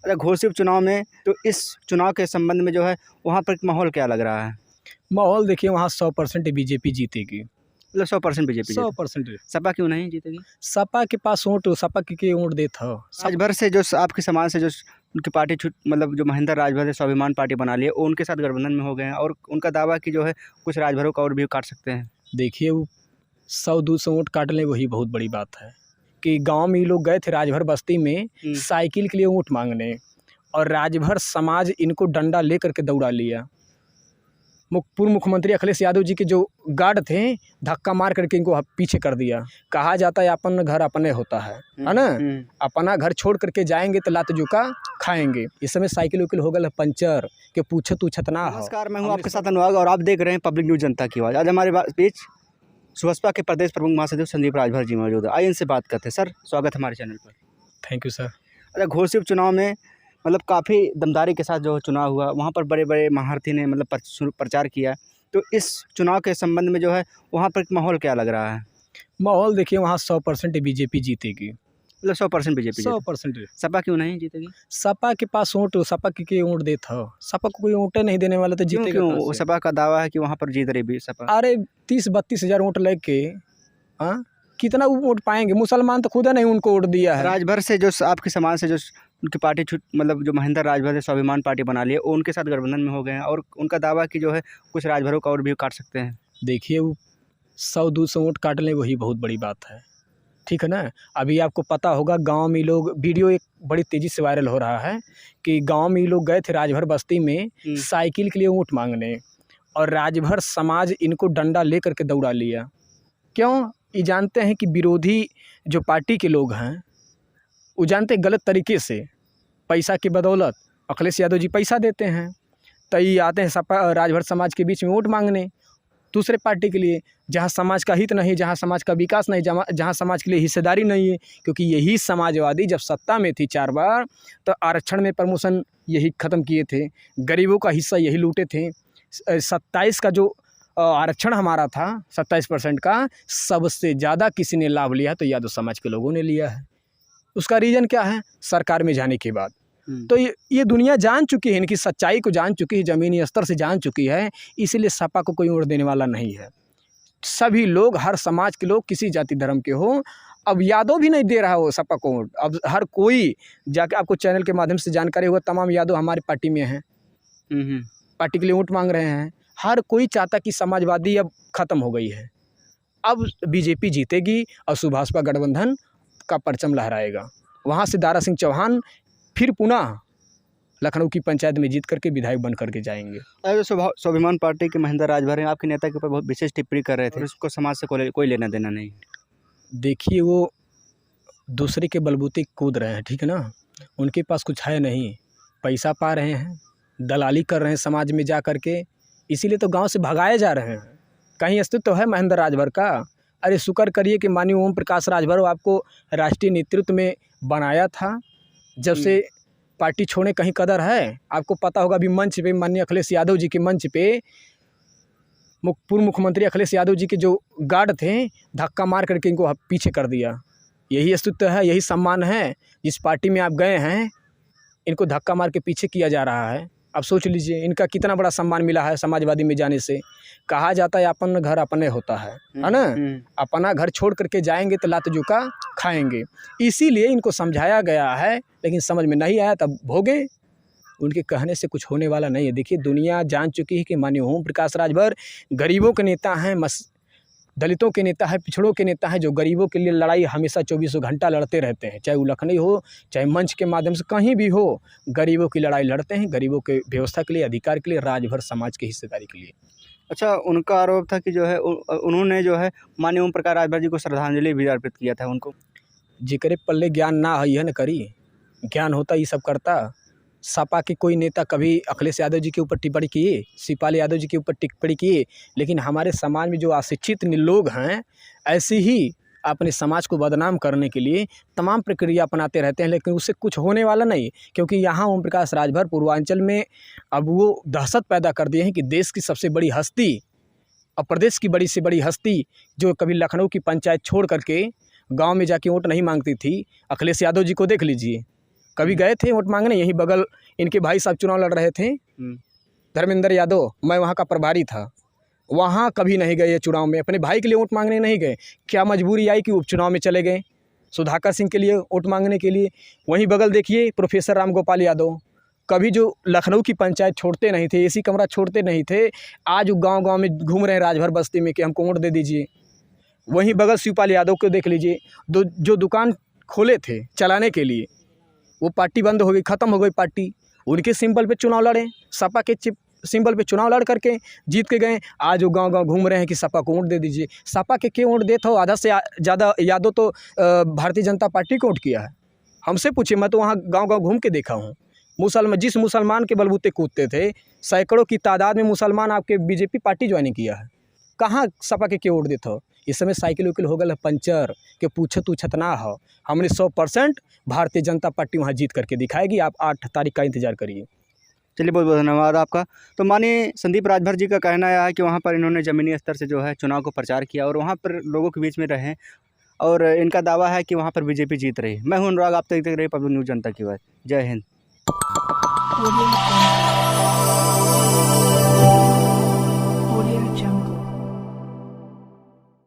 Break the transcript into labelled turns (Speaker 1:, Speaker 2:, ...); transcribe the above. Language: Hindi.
Speaker 1: अच्छा, घोषित चुनाव में तो इस चुनाव के संबंध में जो है वहाँ पर माहौल क्या लग रहा है?
Speaker 2: माहौल देखिए वहाँ 100% बीजेपी जीतेगी।
Speaker 1: मतलब 100% बीजेपी जीतेगी।
Speaker 2: 100%
Speaker 1: सपा क्यों नहीं जीतेगी?
Speaker 2: सपा के पास वोट, सपा के वोट देता हो।
Speaker 1: राजभर से जो आपके समाज से जो उनकी पार्टी मतलब जो महेंद्र राजभर है स्वाभिमान पार्टी बना ली है, वो उनके साथ गठबंधन में हो गए हैं और उनका दावा कि जो है कुछ राजभरों का और भी काट सकते हैं।
Speaker 2: देखिए वो 100-200 वोट काट लें वही बहुत बड़ी बात है कि गांव में ये लोग गए थे राजभर बस्ती में साइकिल के लिए वोट मांगने, और राजभर समाज इनको डंडा लेकर के दौड़ा लिया। पूर्व मुख्यमंत्री अखिलेश यादव जी के जो गार्ड थे धक्का मार करके इनको पीछे कर दिया। कहा जाता है अपन घर अपने होता है ना। अपना घर छोड़ करके जाएंगे तो लात जुका खाएंगे। इस समय साइकिल उकिल हो गल पंचर के पूछत उछत ना हो।
Speaker 1: नमस्कार, मैं हूं आपके साथ अनुराग और आप देख रहे हैं पब्लिक न्यूज़ जनता की आवाज़। आज हमारे बीच सुबसपा के प्रदेश प्रमुख महासचिव संदीप राजभर जी मौजूद है। आइए इनसे बात करते हैं। सर, स्वागत है हमारे चैनल पर।
Speaker 2: Thank you sir.
Speaker 1: अच्छा, घोषित चुनाव में मतलब काफ़ी दमदारी के साथ जो चुनाव हुआ, वहाँ पर बड़े बड़े महारथी ने मतलब प्रचार किया, तो इस चुनाव के संबंध में जो है वहाँ पर माहौल क्या लग रहा है?
Speaker 2: माहौल देखिए वहाँ 100% बीजेपी जीतेगी।
Speaker 1: मतलब 100% बीजेपी
Speaker 2: 100%।
Speaker 1: सपा क्यों नहीं जीतेगी?
Speaker 2: सपा के पास वोट, सपा के वोट देता हो। सपा को कोई वोट नहीं देने वाला तो जीतेगा
Speaker 1: क्यों? सपा का दावा है कि वहाँ पर जीत रही भी सपा।
Speaker 2: अरे 30-32 हज़ार वोट लेके कितना वोट पाएंगे? मुसलमान तो खुद नहीं उनको वोट दिया है।
Speaker 1: राजभर से जो आपके समाज से जो उनकी पार्टी मतलब जो महेंद्र राजभर है स्वाभिमान पार्टी बना ली है, वो उनके साथ गठबंधन में हो गए हैं और उनका दावा कि जो है कुछ राजभरों का और भी काट सकते हैं।
Speaker 2: देखिए वो 100-200 वोट काट लें वही बहुत बड़ी बात है, ठीक है ना। अभी आपको पता होगा गांव में लोग, वीडियो एक बड़ी तेज़ी से वायरल हो रहा है कि गांव में लोग गए थे राजभर बस्ती में साइकिल के लिए वोट मांगने, और राजभर समाज इनको डंडा ले करके दौड़ा लिया। क्यों? ये जानते हैं कि विरोधी जो पार्टी के लोग हैं वो जानते हैं गलत तरीके से पैसा की बदौलत अखिलेश यादव जी पैसा देते हैं, तो ये आते हैं सपा राजभर समाज के बीच में वोट मांगने दूसरे पार्टी के लिए, जहां समाज का हित नहीं, जहां समाज का विकास नहीं, जहां समाज के लिए हिस्सेदारी नहीं है। क्योंकि यही समाजवादी जब सत्ता में थी 4 बार, तो आरक्षण में प्रमोशन यही ख़त्म किए थे, गरीबों का हिस्सा यही लूटे थे। 27 का जो आरक्षण हमारा था 27% का, सबसे ज़्यादा किसी ने लाभ लिया तो यादव समाज के लोगों ने लिया है। उसका रीज़न क्या है? सरकार में जाने के बाद तो ये दुनिया जान चुकी है, इनकी सच्चाई को जान चुकी है, ज़मीनी स्तर से जान चुकी है। इसीलिए सपा को कोई वोट देने वाला नहीं है। सभी लोग, हर समाज के लोग, किसी जाति धर्म के हो, अब यादव भी नहीं दे रहा हो सपा को वोट। अब हर कोई जाके, आपको चैनल के माध्यम से जानकारी होगा, तमाम यादव हमारी पार्टी में हैं, पार्टी के लिए वोट मांग रहे हैं। हर कोई चाहता कि समाजवादी अब ख़त्म हो गई है, अब बीजेपी जीतेगी और सुभाषपा गठबंधन का परचम लहराएगा। वहाँ से दारा सिंह चौहान फिर पुनः लखनऊ की पंचायत में जीत करके विधायक बन करके जाएंगे।
Speaker 1: स्वाभिमान पार्टी के महेंद्र राजभर आपके नेता के ऊपर बहुत विशेष टिप्पणी कर रहे थे, उसको समाज से कोई लेना देना नहीं।
Speaker 2: देखिए वो दूसरे के बलबूते कूद रहे हैं, ठीक है ना। उनके पास कुछ है नहीं, पैसा पा रहे हैं, दलाली कर रहे हैं समाज में जा करके, इसीलिए तो गांव से भगाए जा रहे हैं। कहीं अस्तित्व है महेंद्र राजभर का? अरे शुक्र करिए कि माननीय ओम प्रकाश राजभर आपको राष्ट्रीय नेतृत्व में बनाया था। जब से पार्टी छोड़े कहीं कदर है? आपको पता होगा अभी मंच पे माननीय अखिलेश यादव जी के मंच पे पूर्व मुख्यमंत्री अखिलेश यादव जी के जो गार्ड थे धक्का मार करके इनको पीछे कर दिया। यही अस्तित्व है, यही सम्मान है। जिस पार्टी में आप गए हैं इनको धक्का मार के पीछे किया जा रहा है। अब सोच लीजिए इनका कितना बड़ा सम्मान मिला है समाजवादी में जाने से। कहा जाता है अपन घर अपने होता है ना। अपना घर छोड़ करके जाएंगे तो लात जुका खाएंगे। इसीलिए इनको समझाया गया है, लेकिन समझ में नहीं आया तब भोगे। उनके कहने से कुछ होने वाला नहीं है। देखिए दुनिया जान चुकी है कि माननीय ओम प्रकाश राजभर गरीबों के नेता हैं, दलितों के नेता है, पिछड़ों के नेता है, जो गरीबों के लिए लड़ाई हमेशा 24 घंटा लड़ते रहते हैं। चाहे वो लखनऊ हो, चाहे मंच के माध्यम से कहीं भी हो, गरीबों की लड़ाई लड़ते हैं, गरीबों के व्यवस्था के लिए, अधिकार के लिए, राजभर समाज की हिस्सेदारी के लिए।
Speaker 1: अच्छा, उनका आरोप था कि जो है उन्होंने जो है माननीय ओम प्रकाश राजभर जी को श्रद्धांजलि भी अर्पित किया था उनको।
Speaker 2: जिक्र पल्ले ज्ञान ना है न करी, ज्ञान होता ये सब करता। सपा के कोई नेता कभी अखिलेश यादव जी के ऊपर टिप्पणी किए, शिवपाल यादव जी के ऊपर टिप्पणी किए, लेकिन हमारे समाज में जो अशिक्षित लोग हैं ऐसे ही अपने समाज को बदनाम करने के लिए तमाम प्रक्रिया अपनाते रहते हैं, लेकिन उससे कुछ होने वाला नहीं। क्योंकि यहाँ ओम प्रकाश राजभर पूर्वांचल में अब वो दहशत पैदा कर दिए हैं कि देश की सबसे बड़ी हस्ती और प्रदेश की बड़ी से बड़ी हस्ती, जो कभी लखनऊ की पंचायत छोड़ करके गाँव में जाके वोट नहीं मांगती थी, अखिलेश यादव जी को देख लीजिए। कभी गए थे वोट मांगने? यहीं बगल इनके भाई साहब चुनाव लड़ रहे थे, धर्मेंद्र यादव, मैं वहाँ का प्रभारी था। वहाँ कभी नहीं गए चुनाव में, अपने भाई के लिए वोट मांगने नहीं गए। क्या मजबूरी आई कि उपचुनाव में चले गए सुधाकर सिंह के लिए वोट मांगने के लिए। वहीं बगल देखिए प्रोफेसर राम गोपाल यादव, कभी जो लखनऊ की पंचायत छोड़ते नहीं थे, एसी कमरा छोड़ते नहीं थे, आज वो गाँव-गाँव में घूम रहे हैं राजभर बस्ती में कि हमको वोट दे दीजिए। वहीं बगल शिवपाल यादव को देख लीजिए, जो दुकान खोले थे चलाने के लिए, वो पार्टी बंद हो गई, ख़त्म हो गई पार्टी। उनके सिंबल पे चुनाव लड़े, सपा के सिंबल पे चुनाव लड़ करके जीत के गए। आज वो गांव-गांव घूम रहे हैं कि सपा को वोट दे दीजिए। सपा के क्यों वोट देते हो? आधा से ज़्यादा यादव तो भारतीय जनता पार्टी को वोट किया है। हमसे पूछिए, मैं तो वहाँ गाँव-गाँव घूम के देखा हूँ। जिस मुसलमान के बलबूते कूदते थे, सैकड़ों की तादाद में मुसलमान आपके बीजेपी पार्टी ज्वाइनिंग किया है। कहाँ सपा के क्यों वोट देते हो? इस समय साइकिल उकिल हो गल पंचर के पूछत उछत ना हो। हमने 100% भारतीय जनता पार्टी वहाँ जीत करके दिखाएगी। आप 8 तारीख का इंतजार करिए।
Speaker 1: चलिए, बहुत बहुत धन्यवाद आपका। तो माननीय संदीप राजभर जी का कहना है कि वहाँ पर इन्होंने ज़मीनी स्तर से जो है चुनाव को प्रचार किया और वहाँ पर लोगों के बीच में रहे और इनका दावा है कि वहाँ पर बीजेपी जीत रही है। मैं हूं अनुराग, आप देखते रहिए पब्लिक न्यूज़ जनता की आवाज़। जय हिंद।